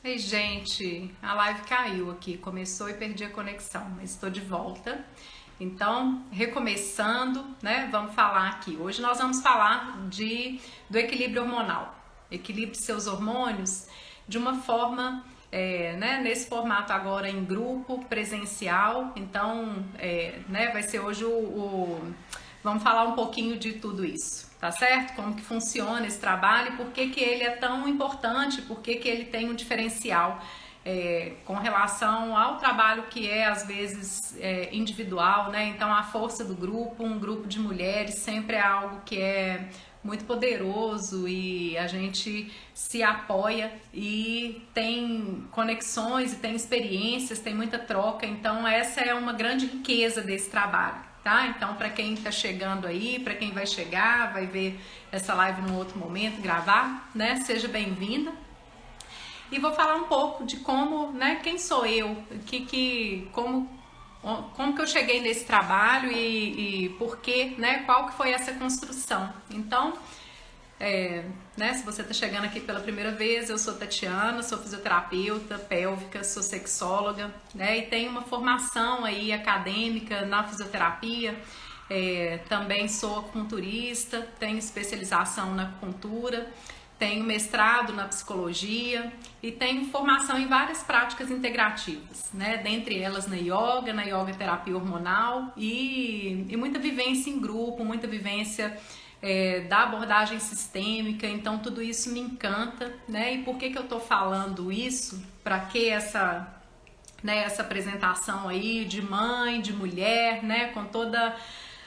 Ei, gente, a live caiu aqui, começou e perdi a conexão, mas estou de volta. Então, recomeçando, né? Vamos falar aqui. Hoje nós vamos falar do equilíbrio hormonal. Equilibre seus hormônios de uma forma, né? Nesse formato agora em grupo, presencial. Então, né? Vai ser hoje vamos falar um pouquinho de tudo isso, tá certo? Como que funciona esse trabalho e por que que ele é tão importante, por que que ele tem um diferencial com relação ao trabalho que é às vezes individual, né? Então a força do grupo, um grupo de mulheres sempre é algo que é muito poderoso e a gente se apoia e tem conexões e tem experiências, tem muita troca, então essa é uma grande riqueza desse trabalho. Tá? Então, para quem está chegando aí, para quem vai chegar, vai ver essa live num outro momento, gravar, né? Seja bem-vinda. E vou falar um pouco de como, né? Quem sou eu, como que eu cheguei nesse trabalho e por quê, né? Qual que foi essa construção? Então, né? Se você está chegando aqui pela primeira vez, eu sou Tatiana, sou fisioterapeuta pélvica, sou sexóloga, né? E tenho uma formação aí acadêmica na fisioterapia, também sou acupunturista, tenho especialização na acupuntura, tenho mestrado na psicologia e tenho formação em várias práticas integrativas, né? Dentre elas na yoga terapia hormonal e muita vivência em grupo, muita vivência da abordagem sistêmica, então tudo isso me encanta, né? E por que que eu tô falando isso? Para que essa apresentação aí de mãe, de mulher, né? Com toda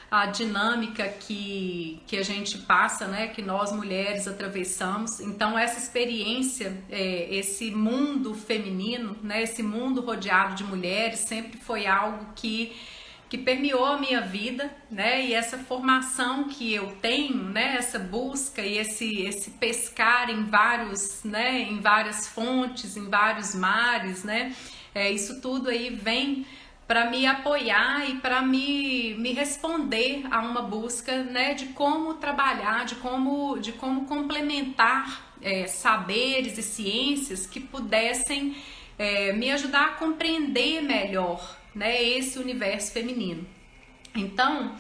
a dinâmica que a gente passa, né? Que nós mulheres atravessamos. Então essa experiência, esse mundo feminino, né? Esse mundo rodeado de mulheres sempre foi algo que permeou a minha vida, né? E essa formação que eu tenho, né? Essa busca e esse pescar em vários, né? Em várias fontes, em vários mares, né? Isso tudo aí vem para me apoiar e para me responder a uma busca, né? De como trabalhar, de como complementar saberes e ciências que pudessem me ajudar a compreender melhor, né, esse universo feminino. Então,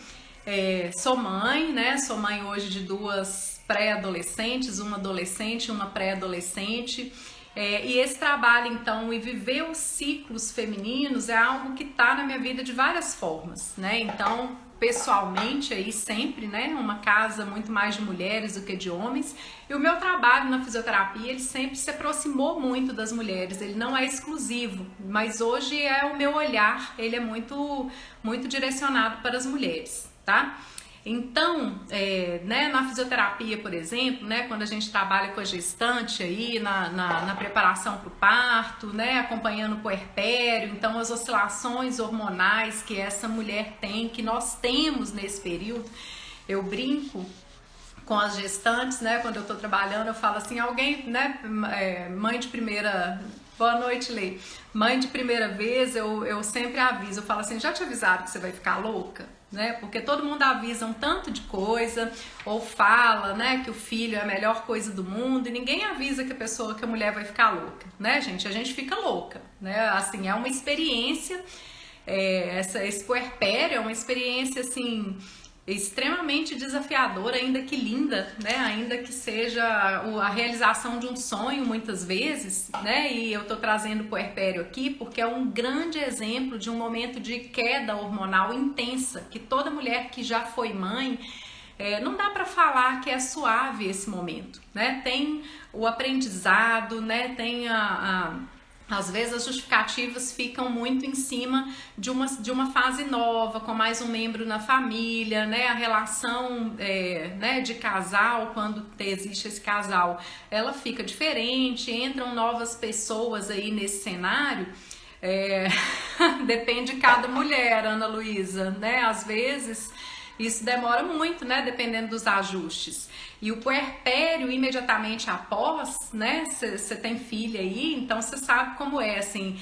sou mãe, né? Sou mãe hoje de duas pré-adolescentes, uma adolescente e uma pré-adolescente. E esse trabalho, então, e viver os ciclos femininos é algo que está na minha vida de várias formas, né? Então, pessoalmente, aí sempre, né? Uma casa muito mais de mulheres do que de homens. E o meu trabalho na fisioterapia, ele sempre se aproximou muito das mulheres. Ele não é exclusivo, mas hoje é o meu olhar, ele é muito, muito direcionado para as mulheres, tá? Então, né, na fisioterapia, por exemplo, né, quando a gente trabalha com a gestante aí na preparação para o parto, né, acompanhando o puerpério, então as oscilações hormonais que essa mulher tem, que nós temos nesse período, eu brinco com as gestantes, né, quando eu tô trabalhando, eu falo assim, alguém, né, mãe de primeira... Boa noite, Lê. Mãe de primeira vez, eu sempre aviso, eu falo assim, já te avisaram que você vai ficar louca? Né? Porque todo mundo avisa um tanto de coisa, ou fala, né, que o filho é a melhor coisa do mundo, e ninguém avisa que a mulher vai ficar louca, né, gente? A gente fica louca, né? Assim, é uma experiência, esse puerpério é uma experiência, assim, extremamente desafiadora, ainda que linda, né? Ainda que seja a realização de um sonho muitas vezes, né? E eu tô trazendo o puerpério aqui porque é um grande exemplo de um momento de queda hormonal intensa, que toda mulher que já foi mãe, não dá para falar que é suave esse momento, né? Tem o aprendizado, né? Tem às vezes as justificativas ficam muito em cima de uma fase nova, com mais um membro na família, né? A relação né, de casal, quando existe esse casal, ela fica diferente, entram novas pessoas aí nesse cenário. Depende de cada mulher, Ana Luísa, né? Às vezes isso demora muito, né? Dependendo dos ajustes. E o puerpério, imediatamente após, né? Você tem filha aí, então você sabe como é, assim,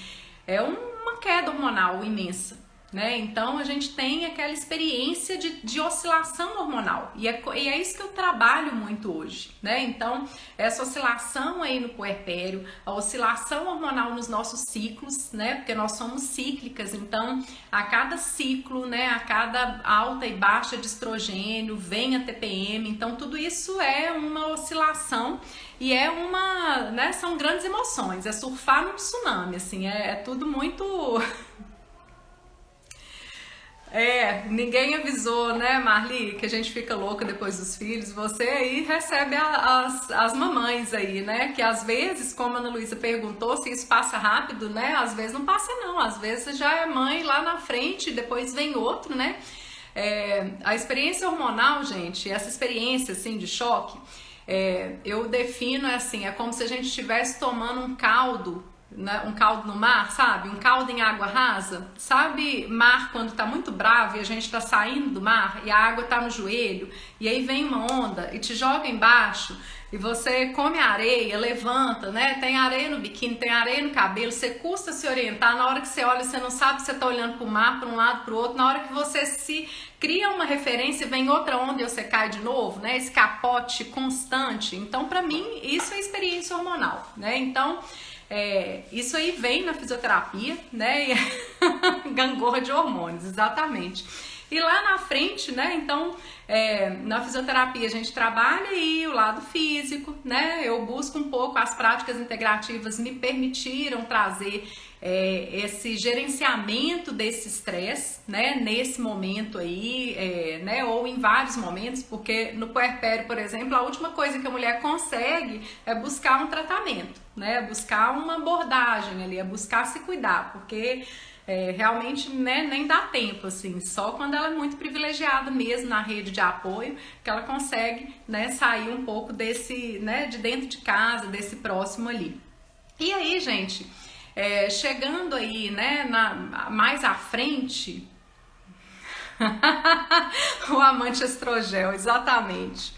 é uma queda hormonal imensa, né? Então a gente tem aquela experiência de oscilação hormonal e é isso que eu trabalho muito hoje, né? Então essa oscilação aí no puerpério, a oscilação hormonal nos nossos ciclos, né? Porque nós somos cíclicas, então a cada ciclo, né? A cada alta e baixa de estrogênio vem a TPM, então tudo isso é uma oscilação e é uma, né? São grandes emoções, é surfar no tsunami, assim, é tudo muito ninguém avisou, né, Marli, que a gente fica louca depois dos filhos. Você aí recebe as mamães aí, né, que às vezes, como a Ana Luísa perguntou, se isso passa rápido, né, às vezes não passa não, às vezes já é mãe lá na frente, depois vem outro, né. A experiência hormonal, gente, essa experiência, assim, de choque, eu defino assim, é como se a gente estivesse tomando um caldo, né, um caldo no mar, sabe? Um caldo em água rasa. Sabe mar quando tá muito bravo e a gente tá saindo do mar e a água tá no joelho e aí vem uma onda e te joga embaixo e você come areia, levanta, né? Tem areia no biquíni, tem areia no cabelo, você custa se orientar, na hora que você olha você não sabe se você tá olhando pro mar, para um lado, pro outro, na hora que você se cria uma referência, vem outra onda e você cai de novo, né? Esse capote constante. Então, pra mim, isso é experiência hormonal, né? Então, isso aí vem na fisioterapia, né? Gangorra de hormônios, exatamente. E lá na frente, né? Então, na fisioterapia a gente trabalha aí o lado físico, né? Eu busco um pouco, as práticas integrativas me permitiram trazer esse gerenciamento desse estresse, né? Nesse momento aí, né? Ou em vários momentos, porque no puerpério, por exemplo, a última coisa que a mulher consegue é buscar um tratamento, né? Buscar uma abordagem ali, é buscar se cuidar, porque realmente, né, nem dá tempo, assim, só quando ela é muito privilegiada mesmo na rede de apoio que ela consegue, né, sair um pouco desse, né, de dentro de casa, desse próximo ali. E aí, gente, chegando aí, né, mais à frente, o amante estrogel, exatamente.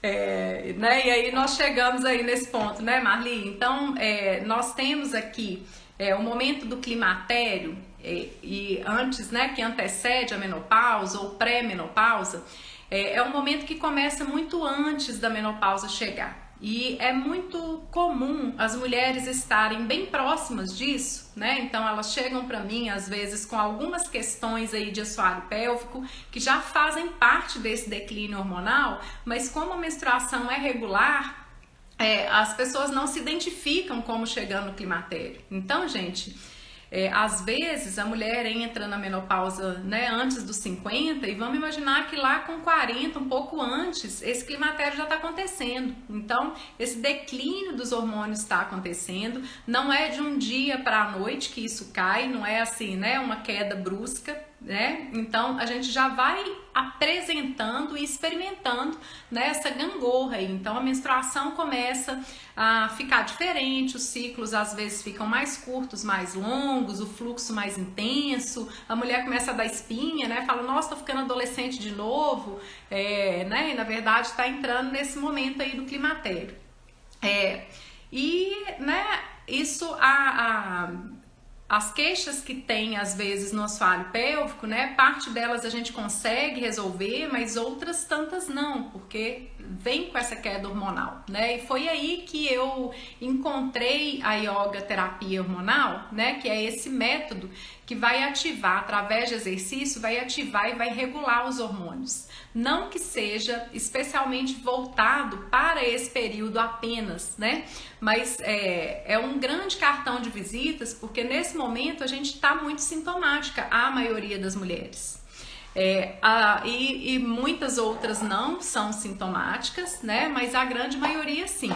Né, e aí nós chegamos aí nesse ponto, né, Marli? Então, nós temos aqui o momento do climatério e antes, né, que antecede a menopausa ou pré-menopausa, é um momento que começa muito antes da menopausa chegar. E é muito comum as mulheres estarem bem próximas disso, né? Então elas chegam para mim às vezes com algumas questões aí de assoalho pélvico que já fazem parte desse declínio hormonal, mas como a menstruação é regular, as pessoas não se identificam como chegando no climatério. Então, gente, às vezes a mulher entra na menopausa, né, antes dos 50 e vamos imaginar que lá com 40, um pouco antes, esse climatério já está acontecendo. Então, esse declínio dos hormônios está acontecendo. Não é de um dia para a noite que isso cai, não é assim, né, uma queda brusca, né? Então a gente já vai apresentando e experimentando, né, essa gangorra aí. Então a menstruação começa a ficar diferente, os ciclos às vezes ficam mais curtos, mais longos, o fluxo mais intenso, a mulher começa a dar espinha, né? Fala, nossa, tô ficando adolescente de novo, né? E na verdade está entrando nesse momento aí do climatério. E, né, isso as queixas que tem às vezes no assoalho pélvico, né, parte delas a gente consegue resolver, mas outras tantas não, porque vem com essa queda hormonal, né? E foi aí que eu encontrei a yoga terapia hormonal, né, que é esse método que vai ativar, através de exercício, vai ativar e vai regular os hormônios. Não que seja especialmente voltado para esse período apenas, né? Mas é um grande cartão de visitas, porque nesse momento a gente está muito sintomática, a maioria das mulheres. E muitas outras não são sintomáticas, né? Mas a grande maioria sim.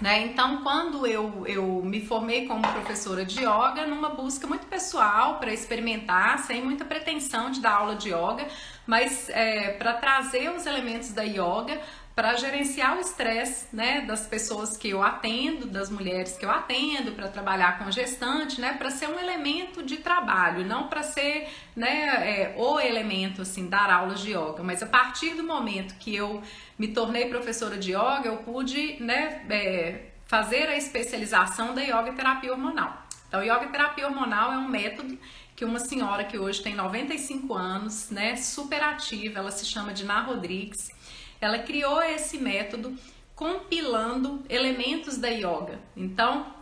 Né? Então, quando eu me formei como professora de yoga, numa busca muito pessoal para experimentar, sem muita pretensão de dar aula de yoga, mas para trazer os elementos da yoga para gerenciar o estresse, né, das pessoas que eu atendo, das mulheres que eu atendo, para trabalhar com gestante, né, para ser um elemento de trabalho, não para ser, né, o elemento, assim, dar aulas de yoga. Mas a partir do momento que eu me tornei professora de yoga, eu pude, né, fazer a especialização da yoga terapia hormonal. Então, yoga terapia hormonal é um método que uma senhora que hoje tem 95 anos, né, super ativa, ela se chama Diná Rodrigues, ela criou esse método compilando elementos da yoga. Então,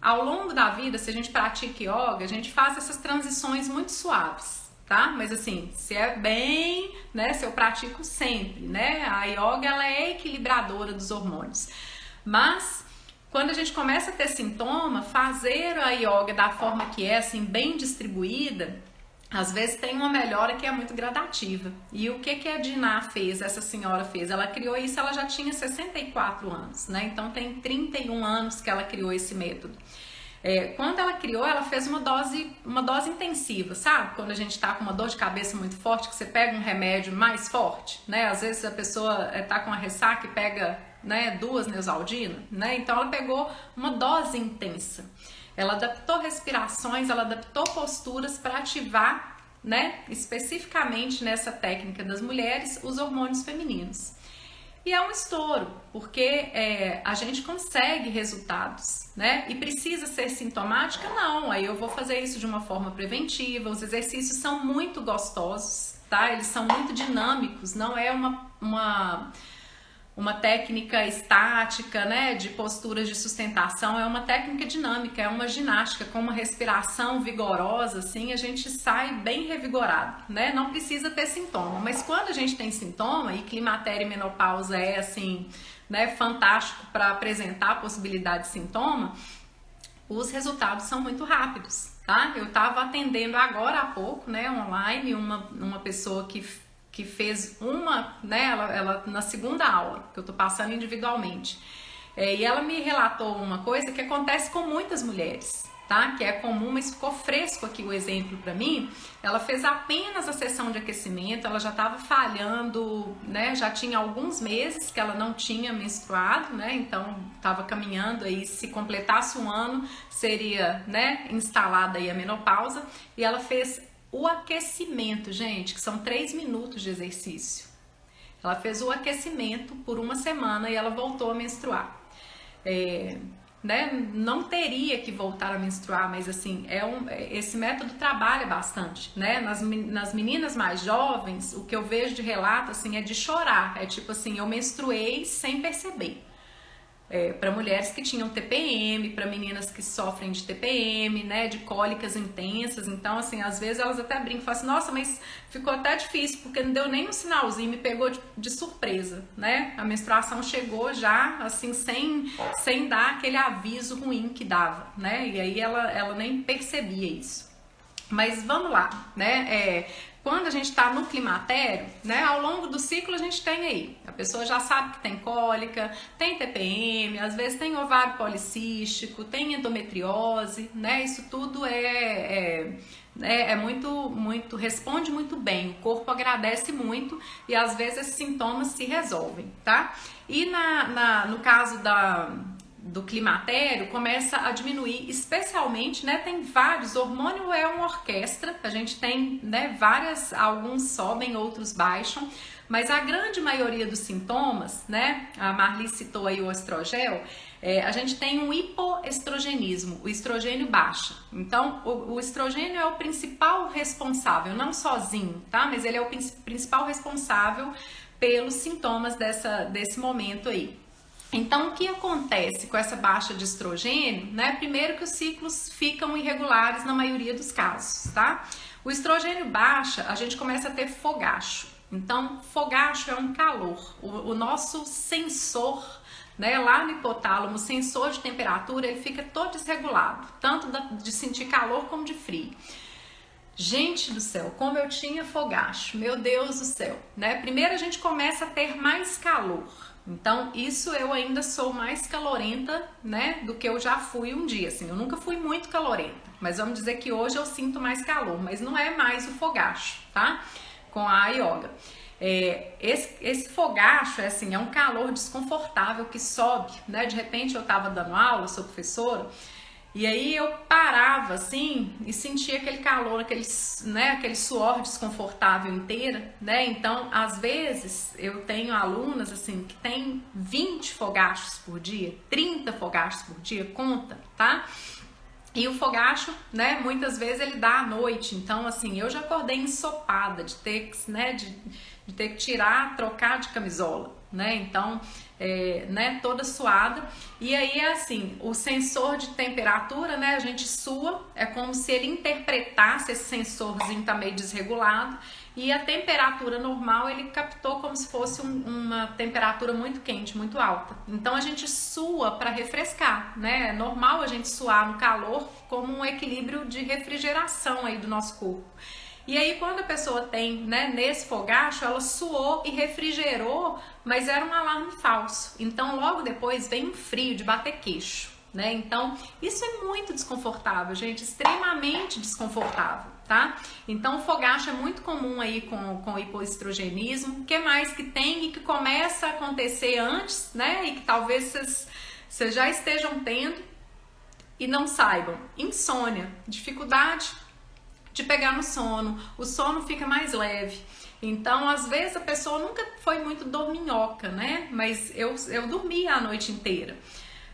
ao longo da vida, se a gente pratica yoga, a gente faz essas transições muito suaves, tá? Mas assim, se é bem, né, se eu pratico sempre, né? A yoga, ela é equilibradora dos hormônios. Mas quando a gente começa a ter sintoma, fazer a yoga da forma que é, assim, bem distribuída, às vezes tem uma melhora que é muito gradativa. E o que a Diná fez, essa senhora fez? Ela criou isso, ela já tinha 64 anos, né? Então tem 31 anos que ela criou esse método. Quando ela criou, ela fez uma dose intensiva, sabe? Quando a gente tá com uma dor de cabeça muito forte, que você pega um remédio mais forte, né? Às vezes a pessoa tá com uma ressaca e pega, né, 2 Neosaldina, né? Então ela pegou uma dose intensa. Ela adaptou respirações, ela adaptou posturas para ativar, né, especificamente nessa técnica das mulheres, os hormônios femininos. E é um estouro, porque a gente consegue resultados, né? E precisa ser sintomática? Não, aí eu vou fazer isso de uma forma preventiva. Os exercícios são muito gostosos, tá? Eles são muito dinâmicos, não é uma técnica estática, né, de posturas de sustentação, é uma técnica dinâmica, é uma ginástica com uma respiração vigorosa, assim, a gente sai bem revigorado, né, não precisa ter sintoma, mas quando a gente tem sintoma, e climatério e menopausa é, assim, né, fantástico para apresentar a possibilidade de sintoma, os resultados são muito rápidos, tá? Eu estava atendendo agora há pouco, né, online, uma pessoa que fez né, ela na segunda aula, que eu tô passando individualmente, e ela me relatou uma coisa que acontece com muitas mulheres, tá? Que é comum, mas ficou fresco aqui o exemplo para mim. Ela fez apenas a sessão de aquecimento, ela já estava falhando, né? Já tinha alguns meses que ela não tinha menstruado, né? Então estava caminhando aí, se completasse um ano, seria, né, instalada aí a menopausa, e ela fez o aquecimento, gente, que são 3 minutos de exercício. Ela fez o aquecimento por 1 semana e ela voltou a menstruar. Né? Não teria que voltar a menstruar, mas assim, esse método trabalha bastante, né? Nas meninas mais jovens, o que eu vejo de relato, assim, é de chorar. É tipo assim, eu menstruei sem perceber. Para mulheres que tinham TPM, para meninas que sofrem de TPM, né, de cólicas intensas. Então, assim, às vezes elas até brincam e falam assim, nossa, mas ficou até difícil, porque não deu nem um sinalzinho, me pegou de surpresa, né? A menstruação chegou já, assim, sem dar aquele aviso ruim que dava, né? E aí ela nem percebia isso. Mas vamos lá, né? Quando a gente está no climatério, né, ao longo do ciclo a gente tem aí, a pessoa já sabe que tem cólica, tem TPM, às vezes tem ovário policístico, tem endometriose, né, isso tudo muito, responde muito bem, o corpo agradece muito e às vezes esses sintomas se resolvem, tá? E no caso do climatério começa a diminuir, especialmente, né, tem vários, hormônio é uma orquestra, a gente tem, né, alguns sobem, outros baixam, mas a grande maioria dos sintomas, né, a Marli citou aí o estrogel, a gente tem um hipoestrogenismo, o estrogênio baixa, então o estrogênio é o principal responsável, não sozinho, tá, mas ele é o principal responsável pelos sintomas desse momento aí. Então, o que acontece com essa baixa de estrogênio, né? Primeiro que os ciclos ficam irregulares na maioria dos casos, tá? O estrogênio baixa, a gente começa a ter fogacho. Então, fogacho é um calor. O nosso sensor, né, lá no hipotálamo, o sensor de temperatura, ele fica todo desregulado, tanto de sentir calor como de frio. Gente do céu, como eu tinha fogacho, meu Deus do céu, né? Primeiro a gente começa a ter mais calor. Então, isso eu ainda sou mais calorenta, né, do que eu já fui um dia, assim, eu nunca fui muito calorenta, mas vamos dizer que hoje eu sinto mais calor, mas não é mais o fogacho, tá? Com a yoga. Esse fogacho, assim, é um calor desconfortável que sobe, né, de repente eu tava dando aula, sou professora, e aí eu parava assim e sentia aquele calor, aquele suor desconfortável inteira, né? Então, às vezes, eu tenho alunas assim que tem 20 fogachos por dia, 30 fogachos por dia, conta, tá? E o fogacho, né, muitas vezes ele dá à noite, então assim, eu já acordei ensopada de ter que, né, de ter que tirar, trocar de camisola, né, então, né, toda suada. E aí é assim, o sensor de temperatura, né, a gente sua, é como se ele interpretasse, esse sensorzinho tá meio desregulado, e a temperatura normal ele captou como se fosse uma temperatura muito quente, muito alta. Então a gente sua para refrescar, né? É normal a gente suar no calor como um equilíbrio de refrigeração aí do nosso corpo. E aí quando a pessoa tem, né, nesse fogacho, ela suou e refrigerou, mas era um alarme falso. Então logo depois vem um frio de bater queixo, né? Então isso é muito desconfortável, gente, extremamente desconfortável, tá? Então o fogacho é muito comum aí com o hipoestrogenismo. O que mais que tem e que começa a acontecer antes, né? E que talvez vocês já estejam tendo e não saibam: insônia, dificuldade de pegar no sono, o sono fica mais leve. Então, às vezes a pessoa nunca foi muito dorminhoca, né? Mas eu dormia a noite inteira.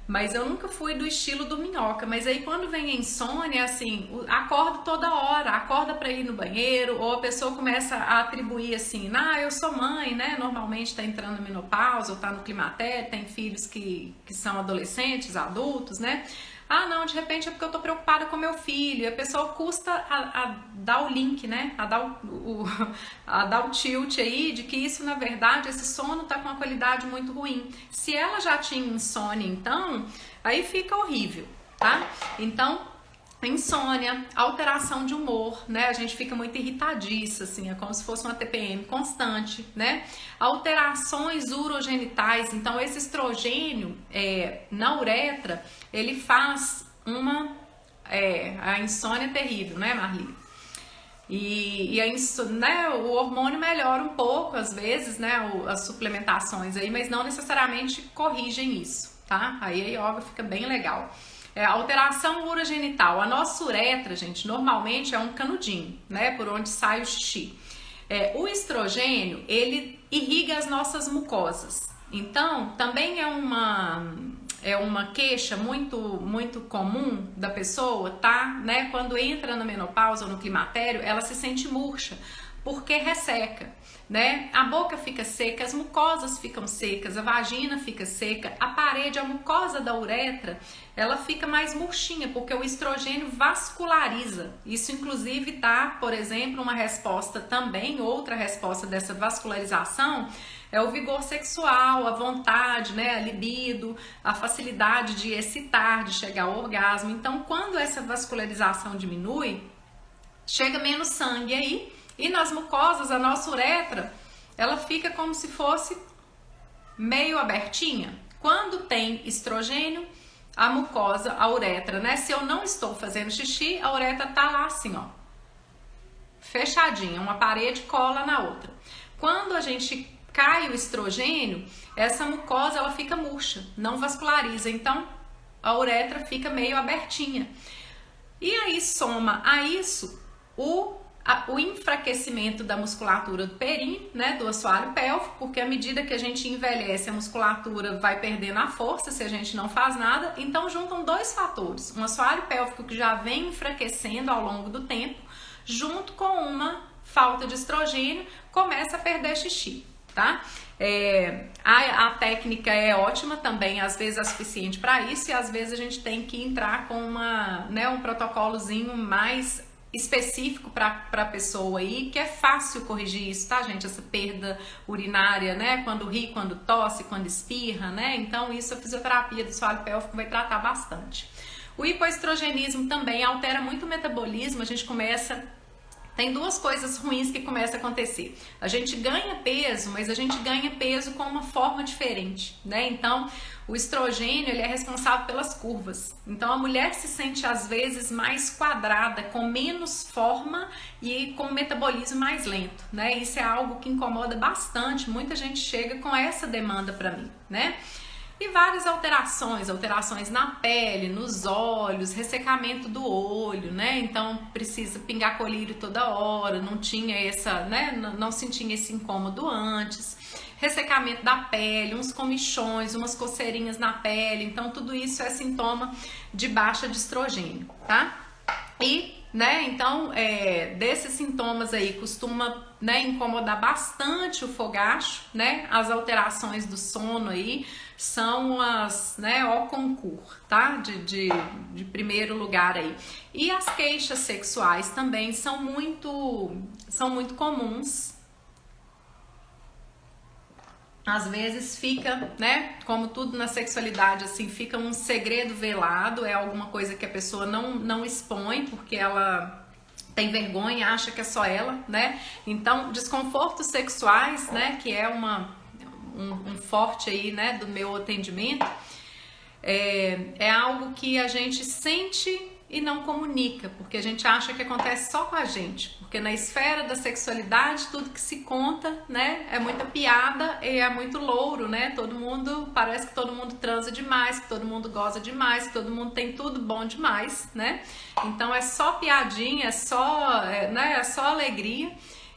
Mas eu nunca fui do estilo dorminhoca. Mas aí quando vem a insônia, assim, acorda toda hora, acorda para ir no banheiro, ou a pessoa começa a atribuir assim: eu sou mãe, né? Normalmente tá entrando na menopausa, ou tá no climatério, tem filhos que são adolescentes, adultos, né? Não, de repente é porque eu tô preocupada com meu filho. E a pessoa custa a dar o link, né? A dar o tilt aí de que isso, na verdade, esse sono tá com uma qualidade muito ruim. Se ela já tinha insônia, então, aí fica horrível, tá? Então, insônia, alteração de humor, né? A gente fica muito irritadiça, assim, é como se fosse uma TPM constante, né? Alterações urogenitais, então esse estrogênio na uretra, ele faz a insônia terrível, né, Marli? E né, o hormônio melhora um pouco, às vezes, né, as suplementações aí, mas não necessariamente corrigem isso, tá? Aí a yoga fica bem legal. Alteração urogenital. A nossa uretra, gente, normalmente é um canudinho, né, por onde sai o xixi. O estrogênio, ele irriga as nossas mucosas. Então, também é uma queixa muito comum da pessoa, tá? Né? Quando entra na menopausa ou no climatério, ela se sente murcha, porque resseca, né? A boca fica seca, as mucosas ficam secas, a vagina fica seca, a parede, a mucosa da uretra, ela fica mais murchinha, porque o estrogênio vasculariza. Isso, inclusive, tá, por exemplo, uma resposta também, outra resposta dessa vascularização, é o vigor sexual, a vontade, né, a libido, a facilidade de excitar, de chegar ao orgasmo. Então, quando essa vascularização diminui, chega menos sangue aí, e nas mucosas, a nossa uretra, ela fica como se fosse meio abertinha. Quando tem estrogênio, a mucosa, a uretra, né? Se eu não estou fazendo xixi, a uretra tá lá assim, ó, fechadinha, uma parede cola na outra. Quando a gente cai o estrogênio, essa mucosa ela fica murcha, não vasculariza, então a uretra fica meio abertinha. E aí soma a isso o enfraquecimento da musculatura do períneo, né, do assoalho pélvico, porque à medida que a gente envelhece, a musculatura vai perdendo a força se a gente não faz nada. Então juntam dois fatores: um assoalho pélvico que já vem enfraquecendo ao longo do tempo, junto com uma falta de estrogênio, começa a perder xixi, tá? A técnica é ótima também, às vezes é suficiente para isso, e às vezes a gente tem que entrar com um protocolozinho mais específico para a pessoa aí, que é fácil corrigir isso, tá, gente? Essa perda urinária, né? Quando ri, quando tosse, quando espirra, né? Então isso a fisioterapia do assoalho pélvico vai tratar bastante. O hipoestrogenismo também altera muito o metabolismo. A gente tem duas coisas ruins que começam a acontecer. A gente ganha peso, mas a gente ganha peso com uma forma diferente, né? Então, o estrogênio, ele é responsável pelas curvas. Então, a mulher se sente, às vezes, mais quadrada, com menos forma e com o metabolismo mais lento, né? Isso é algo que incomoda bastante. Muita gente chega com essa demanda para mim, né? E várias alterações na pele, nos olhos, ressecamento do olho, né? Então precisa pingar colírio toda hora, não tinha essa, né? Não se tinha esse incômodo antes. ressecamento da pele, uns comichões, umas coceirinhas na pele. Então tudo isso é sintoma de baixa de estrogênio, tá? E, né, então, desses sintomas aí costuma, né, incomodar bastante o fogacho, né? As alterações do sono aí são as, né, au concurso, tá? De primeiro lugar aí. E as queixas sexuais também são muito comuns. Às vezes fica, né, como tudo na sexualidade, assim, fica um segredo velado, é alguma coisa que a pessoa não expõe, porque ela tem vergonha, acha que é só ela, né? Então, desconfortos sexuais, né, que é um forte aí, né, do meu atendimento, é algo que a gente sente e não comunica, porque a gente acha que acontece só com a gente, porque na esfera da sexualidade tudo que se conta, né, é muita piada e é muito louro, né, parece que todo mundo transa demais, que todo mundo goza demais, que todo mundo tem tudo bom demais, né, então é só piadinha, é só alegria,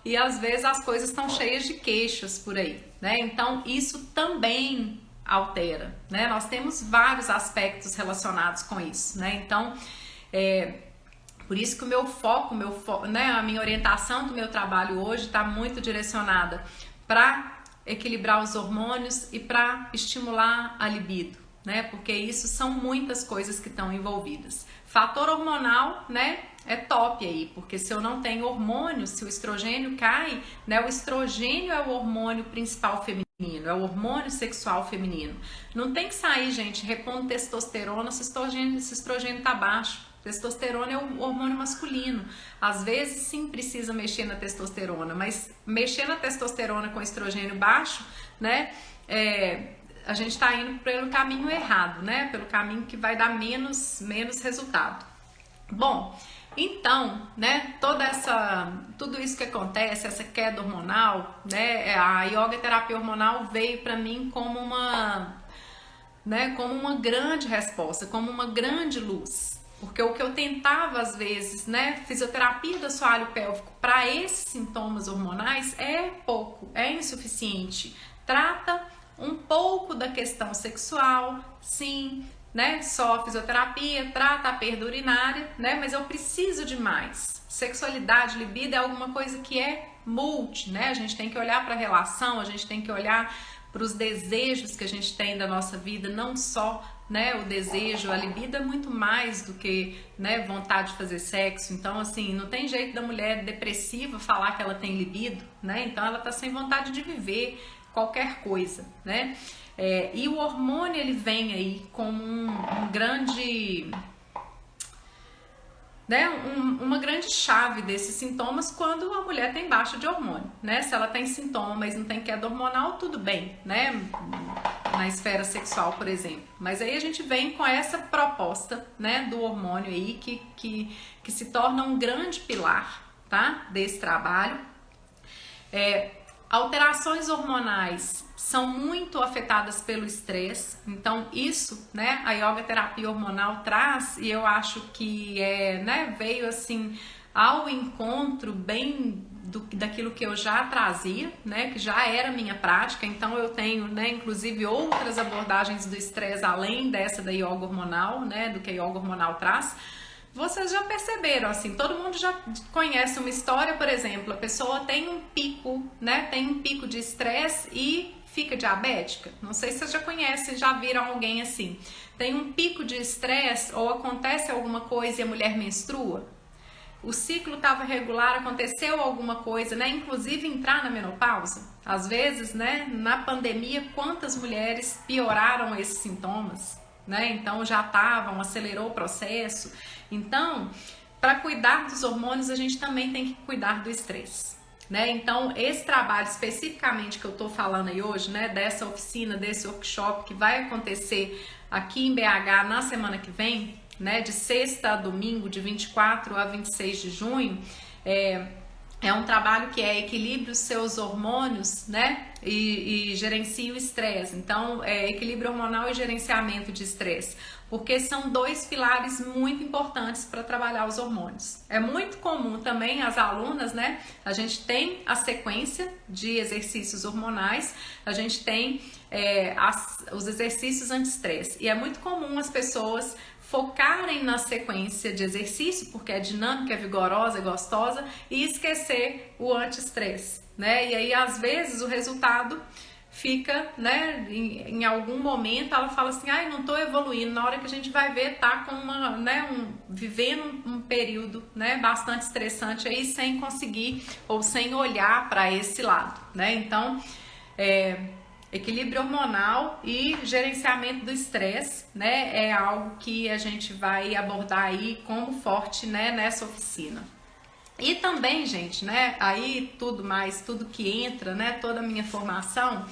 e às vezes as coisas estão cheias de queixas por aí, né, então isso também altera, né, nós temos vários aspectos relacionados com isso, né, então por isso que o meu foco, né, a minha orientação do meu trabalho hoje está muito direcionada para equilibrar os hormônios e para estimular a libido, né? Porque isso são muitas coisas que estão envolvidas. Fator hormonal, né, é top aí, porque se eu não tenho hormônio, se o estrogênio cai, né, o estrogênio é o hormônio principal feminino, é o hormônio sexual feminino. Não tem que sair, gente, repondo testosterona se estrogênio tá baixo. Testosterona é o hormônio masculino. Às vezes sim precisa mexer na testosterona, mas mexer na testosterona com estrogênio baixo, né, a gente está indo pelo caminho errado, né, pelo caminho que vai dar menos resultado. Bom, então, né, tudo isso que acontece, essa queda hormonal, né, a yoga terapia hormonal veio para mim como uma grande resposta, como uma grande luz. Porque o que eu tentava às vezes, né, fisioterapia do assoalho pélvico para esses sintomas hormonais é pouco, é insuficiente. Trata um pouco da questão sexual, sim, né, só fisioterapia, trata a perda urinária, né, mas eu preciso de mais. Sexualidade, libido é alguma coisa que é multi, né, a gente tem que olhar para a relação, a gente tem que olhar para os desejos que a gente tem da nossa vida, não só, né, o desejo, a libido é muito mais do que, né, vontade de fazer sexo. Então, assim, não tem jeito da mulher depressiva falar que ela tem libido, né? Então ela tá sem vontade de viver qualquer coisa, né? E o hormônio, ele vem aí como um grande, né, uma grande chave desses sintomas quando a mulher tem baixa de hormônio, né? Se ela tem sintoma, mas não tem queda hormonal, tudo bem, né? Na esfera sexual, por exemplo. Mas aí a gente vem com essa proposta, né, do hormônio aí que se torna um grande pilar, tá? Desse trabalho. Alterações hormonais são muito afetadas pelo estresse, então isso, né, a yoga terapia hormonal traz, e eu acho que né, veio assim ao encontro bem daquilo que eu já trazia, né, que já era minha prática. Então eu tenho, né, inclusive outras abordagens do estresse além dessa da yoga hormonal, né, do que a yoga hormonal traz. Vocês já perceberam, assim, todo mundo já conhece uma história, por exemplo, a pessoa tem um pico, né, tem um pico de estresse e fica diabética. Não sei se vocês já conhecem, já viram alguém assim. Tem um pico de estresse ou acontece alguma coisa e a mulher menstrua. O ciclo estava regular, aconteceu alguma coisa, né, inclusive entrar na menopausa. Às vezes, né, na pandemia, quantas mulheres pioraram esses sintomas, né? Então já acelerou o processo. Então, para cuidar dos hormônios, a gente também tem que cuidar do estresse, né? Então, esse trabalho especificamente que eu tô falando aí hoje, né, dessa oficina, desse workshop que vai acontecer aqui em BH na semana que vem, né, de sexta a domingo, de 24 a 26 de junho, É um trabalho que equilibra os seus hormônios, né? E gerencia o estresse. Então, equilíbrio hormonal e gerenciamento de estresse. Porque são dois pilares muito importantes para trabalhar os hormônios. É muito comum também as alunas, né? A gente tem a sequência de exercícios hormonais, a gente tem os exercícios anti-estresse. E é muito comum as pessoas focarem na sequência de exercício, porque é dinâmica, é vigorosa, é gostosa, e esquecer o anti-estresse, né? E aí, às vezes, o resultado fica, né, em algum momento ela fala assim, ai, não tô evoluindo, na hora que a gente vai ver, tá com vivendo um período, né, bastante estressante aí, sem conseguir ou sem olhar para esse lado, né? Então, equilíbrio hormonal e gerenciamento do estresse, né, é algo que a gente vai abordar aí como forte, né, nessa oficina. E também, gente, né, aí tudo que entra, né, toda a minha formação,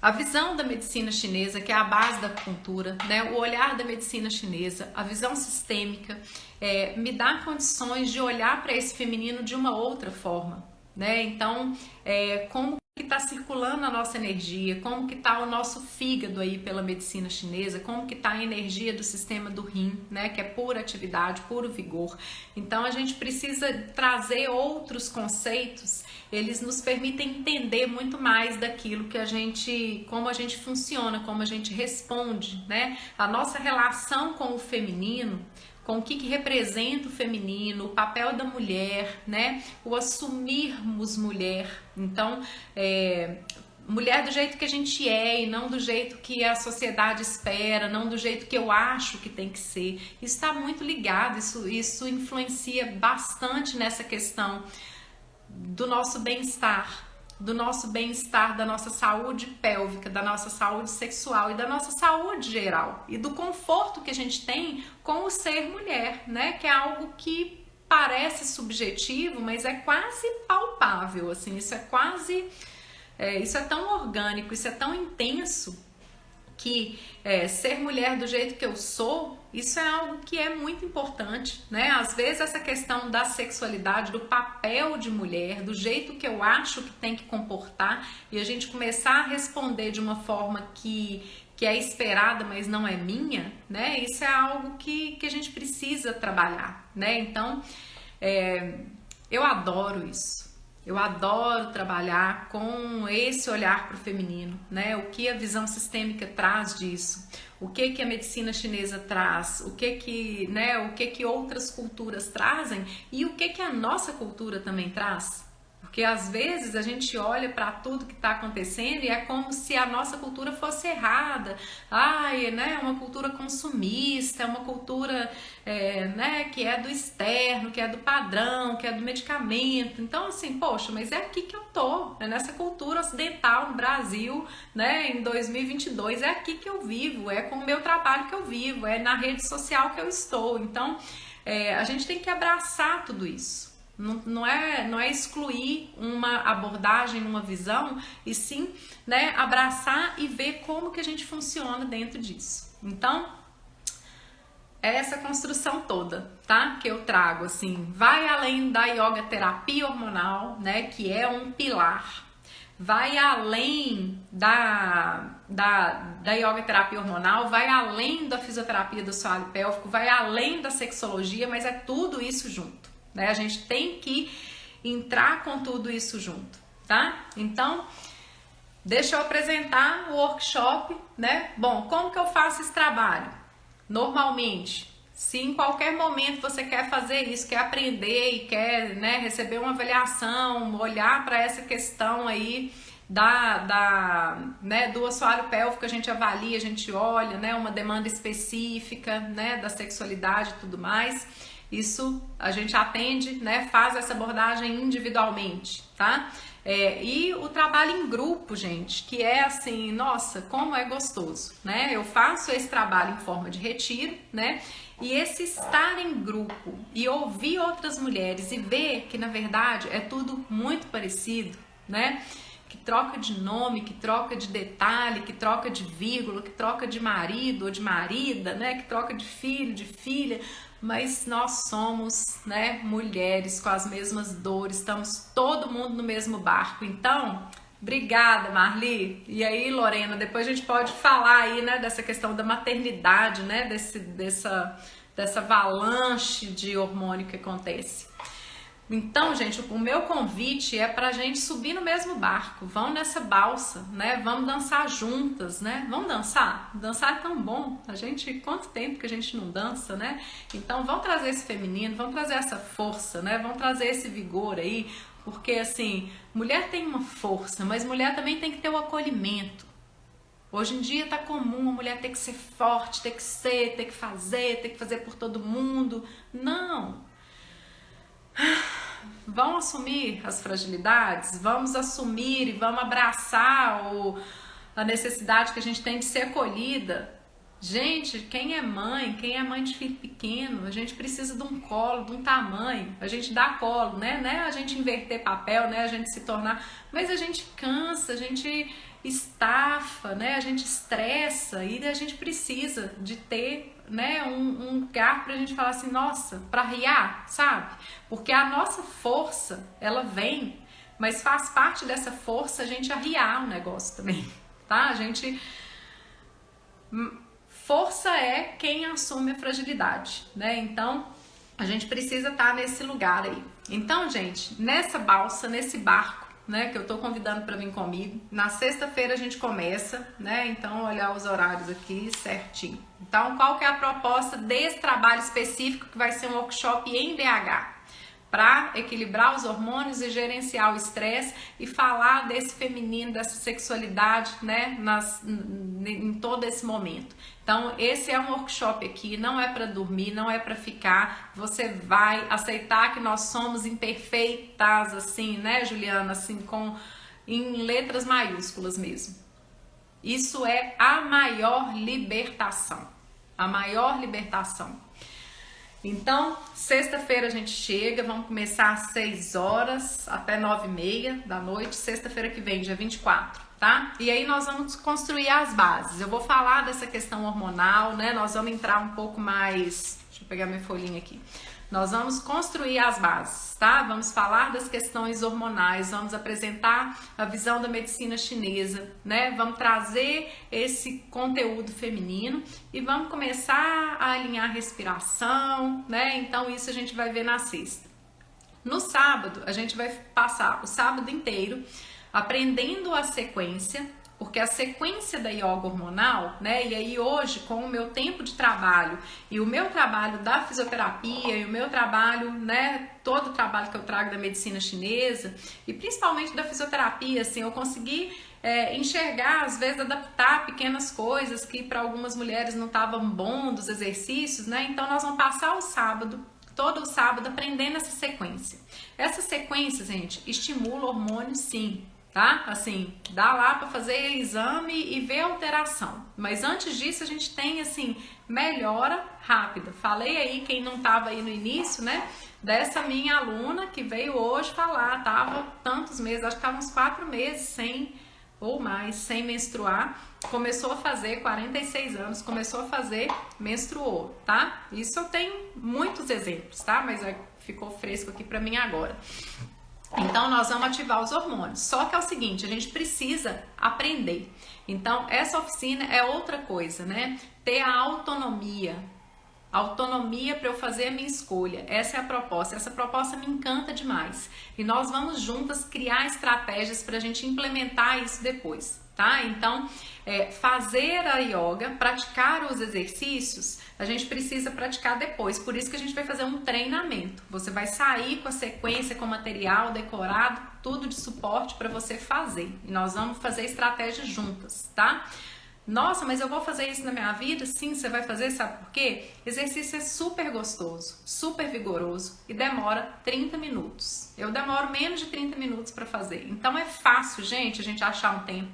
a visão da medicina chinesa, que é a base da acupuntura, né, o olhar da medicina chinesa, a visão sistêmica, me dá condições de olhar para esse feminino de uma outra forma, né? Então, como que está circulando a nossa energia, como que está o nosso fígado aí pela medicina chinesa, como que está a energia do sistema do rim, né, que é pura atividade, puro vigor. Então a gente precisa trazer outros conceitos, eles nos permitem entender muito mais daquilo que como a gente funciona, como a gente responde, né, a nossa relação com o feminino, com o que representa o feminino, o papel da mulher, né? O assumirmos mulher. Então, mulher do jeito que a gente é e não do jeito que a sociedade espera, não do jeito que eu acho que tem que ser. Isso está muito ligado, isso influencia bastante nessa questão do nosso bem-estar, da nossa saúde pélvica, da nossa saúde sexual e da nossa saúde geral e do conforto que a gente tem com o ser mulher, né? Que é algo que parece subjetivo, mas é quase palpável, assim, isso é tão orgânico, isso é tão intenso que ser mulher do jeito que eu sou, isso é algo que é muito importante, né? Às vezes essa questão da sexualidade, do papel de mulher, do jeito que eu acho que tem que comportar, e a gente começar a responder de uma forma que é esperada, mas não é minha, né? Isso é algo que a gente precisa trabalhar, né? Então, eu adoro isso. Eu adoro trabalhar com esse olhar para o feminino, né? O que a visão sistêmica traz disso, o que a medicina chinesa traz, o que outras culturas trazem e o que a nossa cultura também traz. Porque às vezes a gente olha para tudo que está acontecendo e é como se a nossa cultura fosse errada. Né? Uma cultura consumista, uma cultura né, que é do externo, que é do padrão, que é do medicamento. Então, assim, poxa, mas é aqui que eu tô, é nessa cultura ocidental no Brasil, né, em 2022, é aqui que eu vivo, é com o meu trabalho que eu vivo, é na rede social que eu estou. Então, a gente tem que abraçar tudo isso. Não é excluir uma abordagem, uma visão, e sim, né, abraçar e ver como que a gente funciona dentro disso. Então, é essa construção toda, tá? Que eu trago, assim, vai além da yoga terapia hormonal, né, que é um pilar, vai além da yoga terapia hormonal, vai além da fisioterapia do assoalho pélvico, vai além da sexologia, mas é tudo isso junto. A gente tem que entrar com tudo isso junto, tá? Então, deixa eu apresentar o workshop, né? Bom, como que eu faço esse trabalho? Normalmente, se em qualquer momento você quer fazer isso, quer aprender e quer, né, receber uma avaliação, olhar para essa questão aí né, do assoalho pélvico, a gente avalia, a gente olha, né, uma demanda específica, né, da sexualidade e tudo mais. Isso a gente atende, né, faz essa abordagem individualmente, tá? E o trabalho em grupo, gente, que é assim, nossa, como é gostoso, né? Eu faço esse trabalho em forma de retiro, né? E esse estar em grupo e ouvir outras mulheres e ver que, na verdade, é tudo muito parecido, né? que troca de nome, que troca de detalhe, que troca de vírgula, que troca de marido ou de marida, né? Que troca de filho, de filha, mas nós somos, né, mulheres com as mesmas dores, estamos todo mundo no mesmo barco. Então, obrigada, Marli. E aí, Lorena, depois a gente pode falar aí, né, dessa questão da maternidade, né, dessa avalanche de hormônio que acontece. Então, gente, o meu convite é pra gente subir no mesmo barco. Vamos nessa balsa, né? Vamos dançar juntas, né? Vamos dançar? Dançar é tão bom. Quanto tempo que a gente não dança, né? Então, vamos trazer esse feminino, vamos trazer essa força, né? Vamos trazer esse vigor aí, porque assim, mulher tem uma força, mas mulher também tem que ter o acolhimento. Hoje em dia tá comum a mulher ter que ser forte, ter que fazer por todo mundo. Não. Vamos assumir as fragilidades, vamos assumir e vamos abraçar a necessidade que a gente tem de ser acolhida. Gente, quem é mãe de filho pequeno, a gente precisa de um colo, de um tamanho, a gente dá colo, né? Não é a gente inverter papel, né? A gente se tornar, mas a gente cansa, a gente estafa, né? A gente estressa e a gente precisa de ter, né, um lugar pra gente falar assim, nossa, pra riar, sabe? Porque a nossa força, ela vem, mas faz parte dessa força a gente arriar o negócio também, tá? Força é quem assume a fragilidade, né? Então, a gente precisa estar nesse lugar aí. Então, gente, nessa balsa, nesse barco, né, que eu tô convidando para vir comigo. Na sexta-feira a gente começa, né? Então, olhar os horários aqui certinho. Então, qual que é a proposta desse trabalho específico que vai ser um workshop em BH? Para equilibrar os hormônios e gerenciar o estresse e falar desse feminino, dessa sexualidade, né, em todo esse momento. Então, esse é um workshop aqui, não é para dormir, não é para ficar. Você vai aceitar que nós somos imperfeitas, assim, né, Juliana, assim, em letras maiúsculas mesmo. Isso é a maior libertação. A maior libertação. Então, sexta-feira a gente chega, vamos começar às 6 horas até 9h30 da noite, sexta-feira que vem, dia 24, tá? E aí nós vamos construir as bases. Eu vou falar dessa questão hormonal, né? Nós vamos entrar um pouco mais... Deixa eu pegar minha folhinha aqui. Nós vamos construir as bases, tá? Vamos falar das questões hormonais, vamos apresentar a visão da medicina chinesa, né? Vamos trazer esse conteúdo feminino e vamos começar a alinhar a respiração, né? Então isso a gente vai ver na sexta. No sábado, a gente vai passar o sábado inteiro aprendendo a sequência, porque a sequência da yoga hormonal, né, e aí hoje com o meu tempo de trabalho e o meu trabalho da fisioterapia e o meu trabalho, né, todo o trabalho que eu trago da medicina chinesa e principalmente da fisioterapia, assim, eu consegui enxergar, às vezes adaptar pequenas coisas que para algumas mulheres não estavam bom dos exercícios, né, então nós vamos passar o sábado, todo o sábado aprendendo essa sequência. Essa sequência, gente, estimula o hormônio sim. Tá? Assim, dá lá para fazer exame e ver alteração. Mas antes disso, a gente tem, assim, melhora rápida. Falei aí, quem não tava aí no início, né? Dessa minha aluna que veio hoje falar, tava tantos meses, acho que tava uns 4 meses sem, ou mais, sem menstruar. Começou a fazer, 46 anos, começou a fazer, menstruou, tá? Isso eu tenho muitos exemplos, tá? Mas ficou fresco aqui para mim agora. Então, nós vamos ativar os hormônios. Só que é o seguinte, a gente precisa aprender. Então, essa oficina é outra coisa, né? Ter a autonomia. Autonomia para eu fazer a minha escolha. Essa é a proposta. Essa proposta me encanta demais. E nós vamos juntas criar estratégias para a gente implementar isso depois, tá? Então, fazer a yoga, praticar os exercícios, a gente precisa praticar depois. Por isso que a gente vai fazer um treinamento. Você vai sair com a sequência, com o material decorado, tudo de suporte para você fazer. E nós vamos fazer estratégias juntas, tá? Nossa, mas eu vou fazer isso na minha vida? Sim, você vai fazer, sabe por quê? Exercício é super gostoso, super vigoroso e demora 30 minutos. Eu demoro menos de 30 minutos para fazer. Então é fácil, gente, a gente achar um tempo.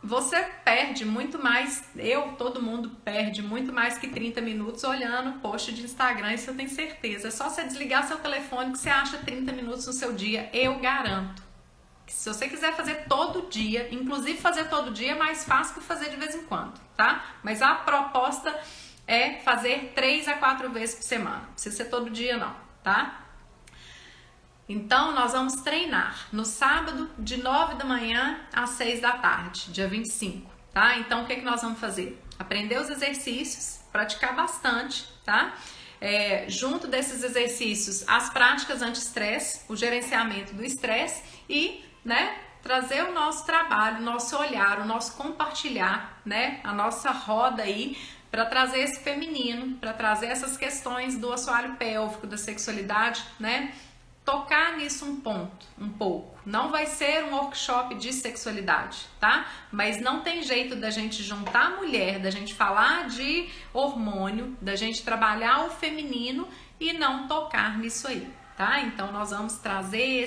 Você perde muito mais, todo mundo perde muito mais que 30 minutos olhando post de Instagram, isso eu tenho certeza. É só você desligar seu telefone que você acha 30 minutos no seu dia, eu garanto, Se você quiser fazer todo dia, inclusive fazer todo dia é mais fácil que fazer de vez em quando, tá? Mas a proposta é fazer 3 a 4 vezes por semana. Não precisa ser todo dia não, tá? Então, nós vamos treinar no sábado, de 9 da manhã às 6 da tarde, dia 25, tá? Então, o que nós vamos fazer? Aprender os exercícios, praticar bastante, tá? Junto desses exercícios, as práticas anti-estresse, o gerenciamento do estresse e, né, trazer o nosso trabalho, o nosso olhar, o nosso compartilhar, né, a nossa roda aí, para trazer esse feminino, para trazer essas questões do assoalho pélvico, da sexualidade, né? Tocar nisso um pouco. Não vai ser um workshop de sexualidade, tá? Mas não tem jeito da gente juntar a mulher, da gente falar de hormônio, da gente trabalhar o feminino e não tocar nisso aí, tá? Então nós vamos trazer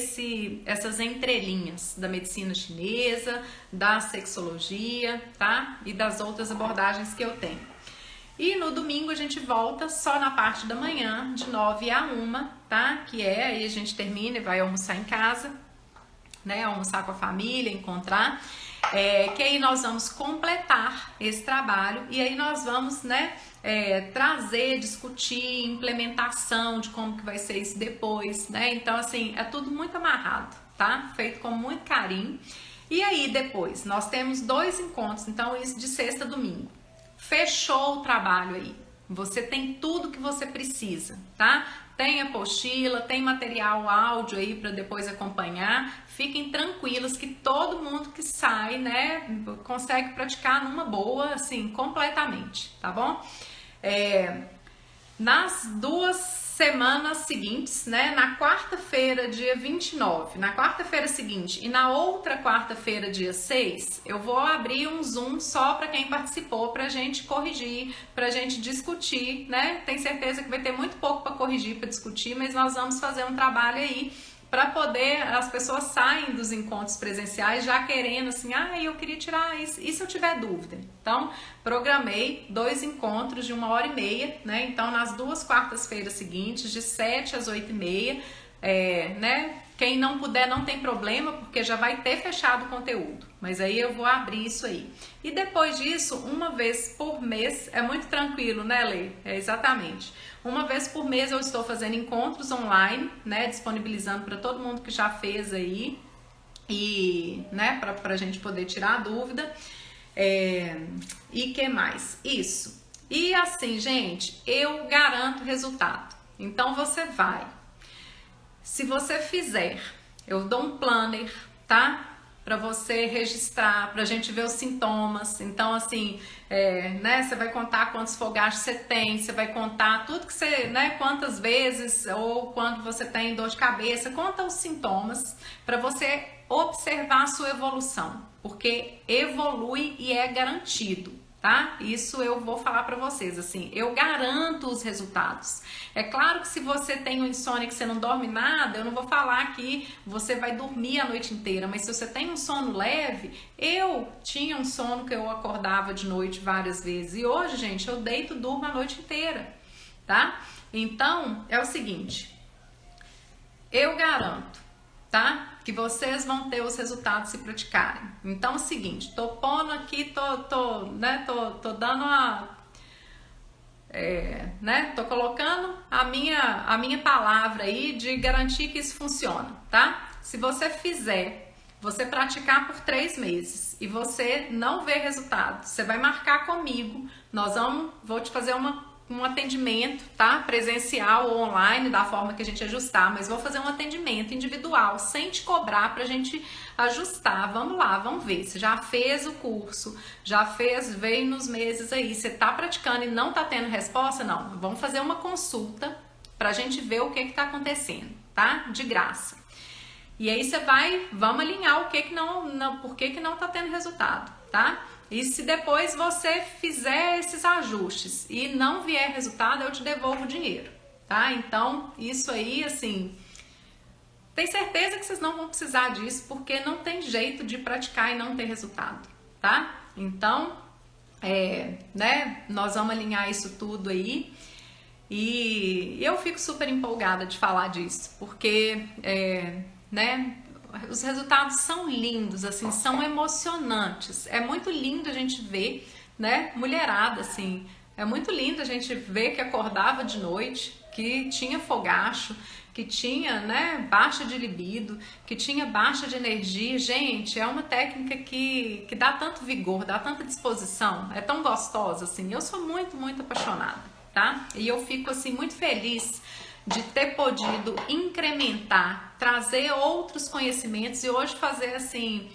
essas entrelinhas da medicina chinesa, da sexologia, tá? E das outras abordagens que eu tenho. E no domingo a gente volta só na parte da manhã, de 9 a 1, tá? Que aí a gente termina e vai almoçar em casa, né? Almoçar com a família, encontrar. Que aí nós vamos completar esse trabalho e aí nós vamos, né? Trazer, discutir, implementação de como que vai ser isso depois, né? Então, assim, é tudo muito amarrado, tá? Feito com muito carinho. E aí depois, nós temos 2 encontros, então isso de sexta a domingo. Fechou o trabalho aí. Você tem tudo que você precisa, tá? Tem apostila, tem material áudio aí para depois acompanhar. Fiquem tranquilos que todo mundo que sai, né, consegue praticar numa boa, assim, completamente, tá bom? Nas 2 semanas seguintes, né, na quarta-feira, dia 29, na quarta-feira seguinte e na outra quarta-feira, dia 6, eu vou abrir um Zoom só para quem participou, pra gente corrigir, pra gente discutir, né? Tenho certeza que vai ter muito pouco para corrigir, para discutir, mas nós vamos fazer um trabalho aí para poder, as pessoas saem dos encontros presenciais já querendo assim, eu queria tirar isso, e se eu tiver dúvida? Então, programei 2 encontros de 1h30, né? Então, nas 2 quartas-feiras seguintes, de 7 às 8h30, né? Quem não puder não tem problema, porque já vai ter fechado o conteúdo, mas aí eu vou abrir isso aí. E depois disso, uma vez por mês, é muito tranquilo, né, Lê? Exatamente. Uma vez por mês eu estou fazendo encontros online, né, disponibilizando para todo mundo que já fez aí, e, né, para a gente poder tirar a dúvida. E que mais? Isso. E assim, gente, eu garanto resultado. Então você vai. Se você fizer, eu dou um planner, tá? Para você registrar, pra gente ver os sintomas. Então, assim, né, você vai contar quantos fogaches você tem, você vai contar tudo que você, né, quantas vezes, ou quando você tem dor de cabeça, conta os sintomas para você observar a sua evolução, porque evolui e é garantido. Tá? Isso eu vou falar para vocês, assim, eu garanto os resultados. É claro que se você tem um insônia que você não dorme nada, eu não vou falar que você vai dormir a noite inteira, mas se você tem um sono leve, eu tinha um sono que eu acordava de noite várias vezes e hoje, gente, eu deito e durmo a noite inteira, tá? Então, é o seguinte, eu garanto, tá? Que vocês vão ter os resultados se praticarem. Então é o seguinte, tô pondo aqui, tô dando né, tô colocando a minha palavra aí de garantir que isso funciona, tá? Se você fizer, você praticar por 3 meses e você não ver resultado, você vai marcar comigo, vou te fazer um atendimento, tá? Presencial ou online, da forma que a gente ajustar, mas vou fazer um atendimento individual, sem te cobrar pra gente ajustar. Vamos lá, vamos ver. Você já fez o curso, veio nos meses aí, você tá praticando e não tá tendo resposta? Não, vamos fazer uma consulta pra gente ver o que tá acontecendo, tá? De graça. E aí você vamos alinhar o que não, por que não tá tendo resultado, tá? E se depois você fizer esses ajustes e não vier resultado, eu te devolvo o dinheiro, tá? Então, isso aí, assim, tem certeza que vocês não vão precisar disso, porque não tem jeito de praticar e não ter resultado, tá? Então, né, nós vamos alinhar isso tudo aí. E eu fico super empolgada de falar disso, porque, né, os resultados são lindos, assim, são emocionantes. É muito lindo a gente ver, né, mulherada, assim, é muito lindo a gente ver que acordava de noite, que tinha fogacho, que tinha, né, baixa de libido, que tinha baixa de energia. Gente, é uma técnica que dá tanto vigor, dá tanta disposição, é tão gostosa, assim. Eu sou muito, muito apaixonada, tá? E eu fico, assim, muito feliz de ter podido incrementar, trazer outros conhecimentos e hoje fazer, assim,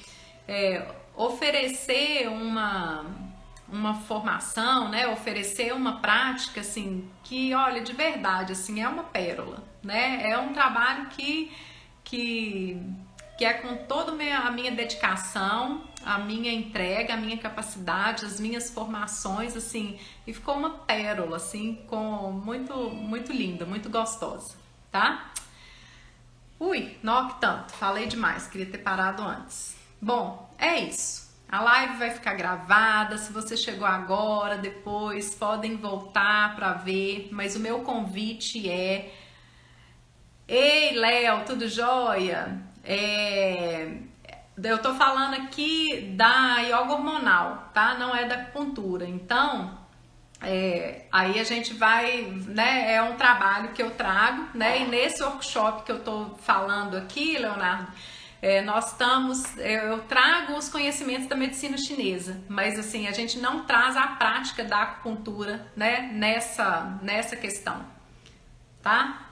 oferecer uma formação, né, oferecer uma prática, assim, que, olha, de verdade, assim, é uma pérola, né, é um trabalho que é com toda a minha dedicação, a minha entrega, a minha capacidade, as minhas formações, assim, e ficou uma pérola, assim, muito, muito linda, muito gostosa, tá? Ui, não que tanto, falei demais, queria ter parado antes. Bom, é isso. A live vai ficar gravada, se você chegou agora, depois podem voltar para ver, mas o meu convite é: ei, Léo, tudo jóia? Eu tô falando aqui da yoga hormonal, tá? Não é da acupuntura. Então, aí a gente vai, né? É um trabalho que eu trago, né? E nesse workshop que eu tô falando aqui, Leonardo, eu trago os conhecimentos da medicina chinesa, mas assim, a gente não traz a prática da acupuntura, né, nessa questão, tá?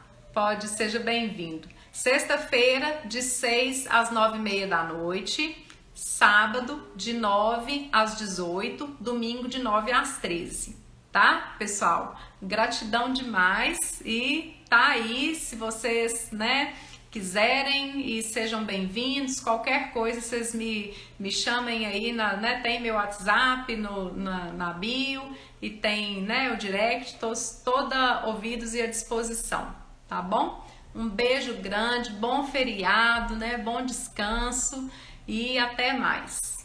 Seja bem-vindo. Sexta-feira, de 6 às 9h30 da noite, sábado, de 9 às 18, domingo, de 9 às 13, tá, pessoal? Gratidão demais e tá aí, se vocês, né, quiserem e sejam bem-vindos. Qualquer coisa vocês me chamem aí, né, tem meu WhatsApp na bio e tem, né, o direct, toda ouvidos e à disposição, tá bom? Um beijo grande, bom feriado, né, bom descanso e até mais.